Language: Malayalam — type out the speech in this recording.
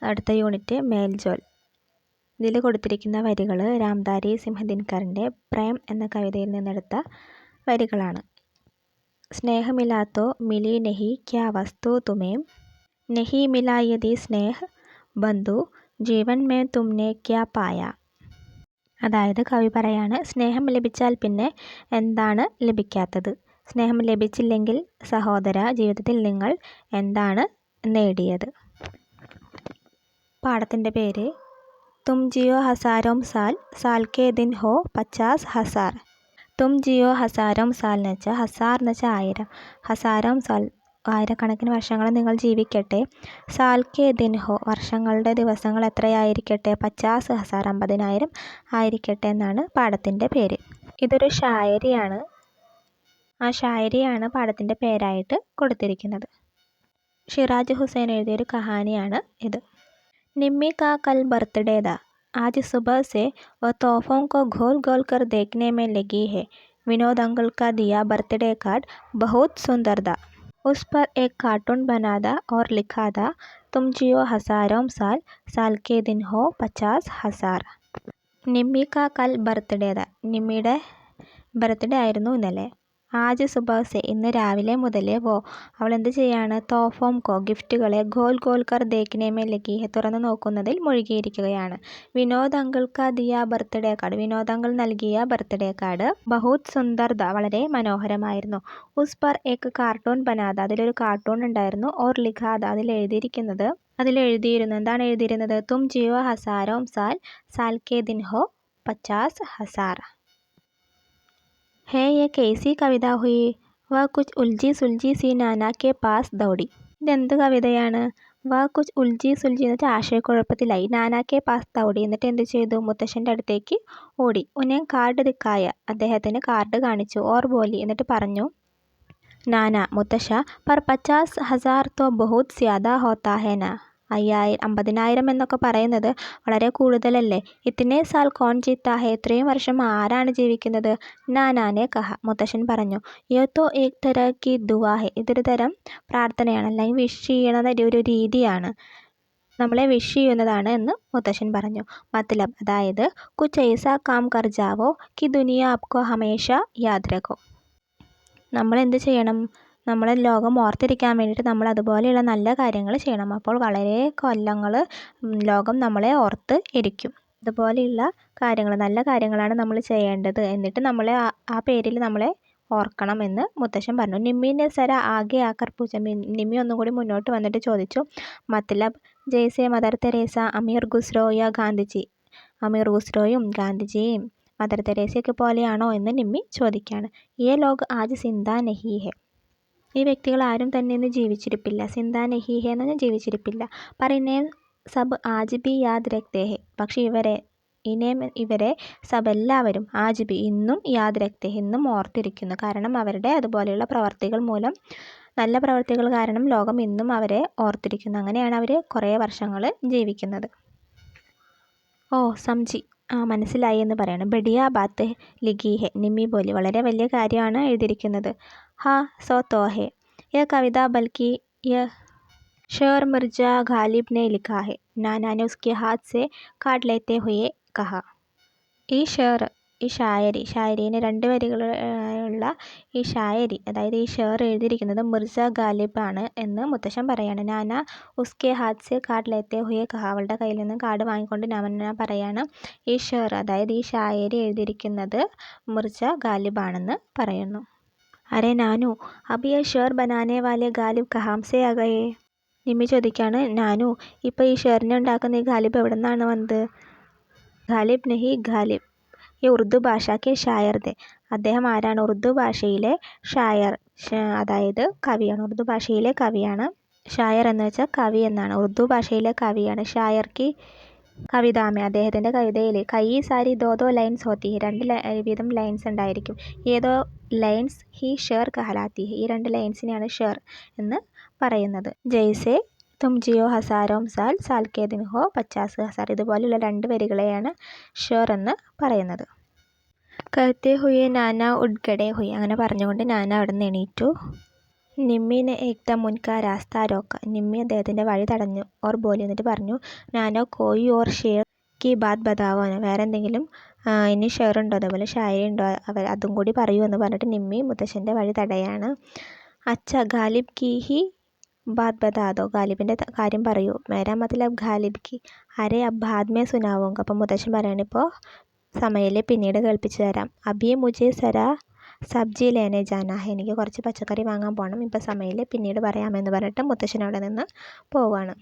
അടുത്ത യൂണിറ്റ് മേൽജോൽ. ഇതിൽ കൊടുത്തിരിക്കുന്ന വരികൾ രാംധാരി സിംഹദിൻകറിൻ്റെ പ്രേം എന്ന കവിതയിൽ നിന്നെടുത്ത വരികളാണ്. സ്നേഹമിലാ തോ മിലി നഹി ക്യാ വസ്തു തുമേം, നഹി മിലാ യദി സ്നേഹ് ബന്ധു ജീവൻ മേ തുമ്നെ ക്യാ പായ. അതായത് കവി പറയാണ്, സ്നേഹം ലഭിച്ചാൽ പിന്നെ എന്താണ് ലഭിക്കാത്തത്? സ്നേഹം ലഭിച്ചില്ലെങ്കിൽ സഹോദര, ജീവിതത്തിൽ നിങ്ങൾ എന്താണ് നേടിയത്? പാഠത്തിൻ്റെ പേര് തും ജിയോ ഹസാരോം സാൽ, സാൽ കെ ദിൻ ഹോ 50,000. തും ജിയോ ഹസാരോം സാൽ എന്ന് വെച്ചാൽ, ഹസാർ എന്ന് വെച്ചാൽ 1000, ഹസാരോം സാൽ ആയിരക്കണക്കിന് വർഷങ്ങൾ നിങ്ങൾ ജീവിക്കട്ടെ, സാൽ കെ ദിൻ ഹോ വർഷങ്ങളുടെ ദിവസങ്ങൾ എത്രയായിരിക്കട്ടെ, 50,000 50,000 ആയിരിക്കട്ടെ എന്നാണ് പാഠത്തിൻ്റെ പേര്. ഇതൊരു ഷായരിയാണ്. ആ ഷായരിയാണ് പാഠത്തിൻ്റെ പേരായിട്ട് കൊടുത്തിരിക്കുന്നത്. ഷിറാജ് ഹുസൈൻ എഴുതിയൊരു കഹാനിയാണ് ഇത്. निम्मी का कल बर्थडे था, आज सुबह से वह तोहफों को गोल गोल कर देखने में लगी है. विनोद अंकल का दिया बर्थडे कार्ड बहुत सुंदर था. उस पर एक कार्टून बना था और लिखा था, तुम जियो हजारों साल, साल के दिन हो 50,000. നിമ്മി കാ കൽ ബർത്ത്ഡേ था. നിമ്മിയുടെ ബർത്ത്ഡേ ആയിരുന്നു ഇന്നലെ. ആജ് സുബഹ് ഇന്ന് രാവിലെ മുതൽ അവൾ എന്ത് ചെയ്യാണ്? തോഫോം കോ ഗിഫ്റ്റുകളെ ഗോൽ ഗോൽ കർ ദേഖ്നെ മേ ലഗി ഹെ തുറന്നു നോക്കുന്നതിൽ മുഴുകിയിരിക്കുകയാണ്. വിനോദ് അങ്കിൾ കാ Diya birthday card, Vinod uncle നൽകിയ ബർത്ത്ഡേ കാർഡ് ബഹുത് സുന്ദർ ഥ വളരെ മനോഹരമായിരുന്നു. ഉസ് പർ ഏക് കാർട്ടൂൺ ബനാത അതിലൊരു കാർട്ടൂൺ ഉണ്ടായിരുന്നു. ഓർ ലിഖാത അതിലെഴുതിയിരുന്നു. എന്താണ് എഴുതിയിരുന്നത്? തും ജിയോ ഹസാരോം സാൽ, സാൽ കെ ദിൻ ഹോ 50,000. है ये कैसी कविता हुई? वह कुछ उलझी सुलझी सी नाना के पास दौड़ी. ഇതെന്ത് കവിതയാണ്? വ കുച്ച് ഉൽജി സുൽജി എന്ന് വെച്ചാൽ ആശയക്കുഴപ്പത്തിലായി. നാനാ കെ പാസ് ദൗടി എന്നിട്ട് എന്ത് ചെയ്തു? മുത്തശ്ശൻ്റെ അടുത്തേക്ക് ഓടി. ഉന്നെ കാർഡ് ദിക്കായ അദ്ദേഹത്തിന് കാർഡ് കാണിച്ചു. ഓർ ബോലി എന്നിട്ട് പറഞ്ഞു, നാന മുത്തശ്ശ, പർ 50,000 തോ ബഹുത് സ്യാദാ ഹോത്താ ഹേ നാ. 50,000 എന്നൊക്കെ പറയുന്നത് വളരെ കൂടുതലല്ലേ? ഇത്തിനെ സാൽ കോൺ ജീത്താ ഹേ, ഇത്രയും വർഷം ആരാണ് ജീവിക്കുന്നത്? നാനാനെ കഹ മുത്തശ്ശൻ പറഞ്ഞു. യോ തോ ഏക് തര കി ദുആ ഹേ, ഇതൊരു തരം പ്രാർത്ഥനയാണ്, അല്ലെങ്കിൽ വിഷ് ചെയ്യണ ഒരു രീതിയാണ്, നമ്മളെ വിഷ് ചെയ്യുന്നതാണ് എന്ന് മുത്തശ്ശൻ പറഞ്ഞു. മത്ലബ് അതായത്, കുച്ച് ഐസാ കാം കർ ജാവോ കി ദുനിയ ആപ്കോ ഹമേഷ യാദ് രഖോ. നമ്മൾ എന്ത് ചെയ്യണം? നമ്മളെ ലോകം ഓർത്തിരിക്കാൻ വേണ്ടിയിട്ട് നമ്മൾ അതുപോലെയുള്ള നല്ല കാര്യങ്ങൾ ചെയ്യണം. അപ്പോൾ വളരെ കൊല്ലങ്ങൾ ലോകം നമ്മളെ ഓർത്ത് ഇരിക്കും. അതുപോലെയുള്ള കാര്യങ്ങൾ, നല്ല കാര്യങ്ങളാണ് നമ്മൾ ചെയ്യേണ്ടത്. എന്നിട്ട് നമ്മളെ ആ പേരിൽ നമ്മളെ ഓർക്കണം എന്ന് മുത്തശ്ശൻ പറഞ്ഞു. നിമ്മിനെ സര ആകെ ആക്കർ പൂച്ച, നിമ്മി ഒന്നും കൂടി മുന്നോട്ട് വന്നിട്ട് ചോദിച്ചു, മത്ലബ് ജയ്സെ മദർ തെരേസ, അമീർ ഖുസ്രോ യാ ഗാന്ധിജി, അമീർ ഖുസ്രോയും ഗാന്ധിജിയും മദർ തെരേസയൊക്കെ പോലെയാണോ എന്ന് നിമ്മി ചോദിക്കുകയാണ്. യേ ലോഗ് ആജ് സിന്ദാ നഹി ഹെ, ഈ വ്യക്തികൾ ആരും തന്നെ ഇന്ന് ജീവിച്ചിരിപ്പില്ല. സിന്ദാ നഹി ഹെ എന്ന് പറഞ്ഞാൽ ജീവിച്ചിരിപ്പില്ല. പർ ഇനേം സബ് ആജ് ബി യാദ് രഖ്തേ ഹെ, പക്ഷേ ഇവരെ സബ് എല്ലാവരും ആജ് ബി ഇന്നും യാദ് രഖ്തേ ഇന്നും ഓർത്തിരിക്കുന്നു. കാരണം അവരുടെ അതുപോലെയുള്ള പ്രവർത്തികൾ മൂലം, നല്ല പ്രവർത്തികൾ കാരണം ലോകം ഇന്നും അവരെ ഓർത്തിരിക്കുന്നു. അങ്ങനെയാണ് അവർ കുറേ വർഷങ്ങൾ ജീവിക്കുന്നത്. ഓ സംജി, മനസ്സിലായി എന്ന് പറയണം. ബഡിയ ബാത്ത് ലിഖി ഹെ, നിമ്മി ബോലി, വളരെ വലിയ കാര്യമാണ് എഴുതിയിരിക്കുന്നത്. ഹാ സോ തോ ഹെ, യह കവിത ബൽക്കി യह शेर मिर्जा गालिब ने लिखा है. नाना ने उसके हाथ से काट लेते हुए कहा. ഈ ഷേർ, ഈ ഷായരീനെ 2 വരികളുള്ള ഈ ഷായരി, അതായത് ഈ ഷേർ എഴുതിയിരിക്കുന്നത് മിർജ ഗാലിബ് ആണ് എന്ന് മുത്തശ്ശൻ പറയാണ്. നാന ഉസ്കെ ഹാത്ത് സെ കാർഡ് ലേത്തെ ഹുയെ കഹ, അവളുടെ കയ്യിൽ നിന്ന് കാർഡ് വാങ്ങിക്കൊണ്ട് നാന പറയാണ്, ഈ ഷേർ അതായത് ഈ ഷായരി എഴുതിയിരിക്കുന്നത് മിർജ ഗാലിബ് ആണെന്ന് പറയുന്നു. അരെ നാനു, അബ് യേ ഷേർ ബനാനെ വാലെ ഗാലിബ് കഹാം സെ ആ ഗയേ. നിമ്മി ചോദിക്കുകയാണ്, നാനു ഇപ്പോൾ ഈ ഷേറിനെ ഉണ്ടാക്കുന്ന ഈ ഗാലിബ് എവിടെ നിന്നാണ് വന്നത്? ഗാലിബ് നഹി ഗാലിബ് ഈ ഉറുദു ഭാഷ കെ ഷായർ ദേ, അദ്ദേഹം ആരാണ്? ഉറുദു ഭാഷയിലെ ഷായർ, അതായത് കവിയാണ്. ഉറുദു ഭാഷയിലെ കവിയാണ്. ഷായർ എന്ന് വെച്ചാൽ കവി എന്നാണ്. ഉറുദു ഭാഷയിലെ കവിയാണ്. ഷായർ കി കവിതാമേ, അദ്ദേഹത്തിൻ്റെ കവിതയിൽ കൈ സാരി ദോ ലൈൻസ് ഹോത്തി, 2 വീതം ലൈൻസ് ഉണ്ടായിരിക്കും. ഏതോ ലൈൻസ് ഹി ഷേർ കഹലാത്തി, ഈ 2 ലൈൻസിനെയാണ് ഷേർ എന്ന് പറയുന്നത്. ജയ്സെ തും ജിയോ ഹസാരോം സാൽ, സാൽ കെ ദിൻ ഹോ 50,000, ഇതുപോലുള്ള 2 വരികളെയാണ് ഷേർ എന്ന് പറയുന്നത്. കഹത്തെ ഹുയെ നാന ഉഡ്ഗഡെ ഹുയി, അങ്ങനെ പറഞ്ഞുകൊണ്ട് നാന അവിടെ നിന്ന് എണീറ്റു. നിമ്മി നെ ഏക്ദം ഉൻകാ രാസ്ത രോക്ക. നിമ്മി അദ്ദേഹത്തിൻ്റെ വഴി തടഞ്ഞു. ഓർ ബോലി എന്നിട്ട് പറഞ്ഞു, nano Koi or Sher Ki Baat ബതാവോ. വേറെ എന്തെങ്കിലും ഇനി ഷെയറുണ്ടോ, അതേപോലെ ഷായരി ഉണ്ടോ, അതും കൂടി പറയൂ എന്ന് പറഞ്ഞിട്ട് നിമ്മി മുത്തശ്ശൻ്റെ വഴി തടയാണ്. അച്ഛ ഗാലിബ് കി ഹി ബാത് ബതാദോ. ഗാലിബിൻ്റെ കാര്യം പറയൂ. മേരാ മത്ലബ് ഗാലിബ് കി അരെ അബ് ബാദ് മേ സുനാവൂങ്ക. അപ്പം മുത്തശ്ശൻ പറയാണ്, ഇപ്പോൾ സമയമില്ലേ, പിന്നീട് കേൾപ്പിച്ചു തരാം. അബി മുझे സരാ സബ്ജി ലേനെ ജാനാ ഹെ. എനിക്ക് കുറച്ച് പച്ചക്കറി വാങ്ങാൻ പോകണം, ഇപ്പം സമയമില്ലേ, പിന്നീട് പറയാമെന്ന് പറഞ്ഞിട്ട് മുത്തശ്ശൻ അവിടെ നിന്ന് പോവാണ്.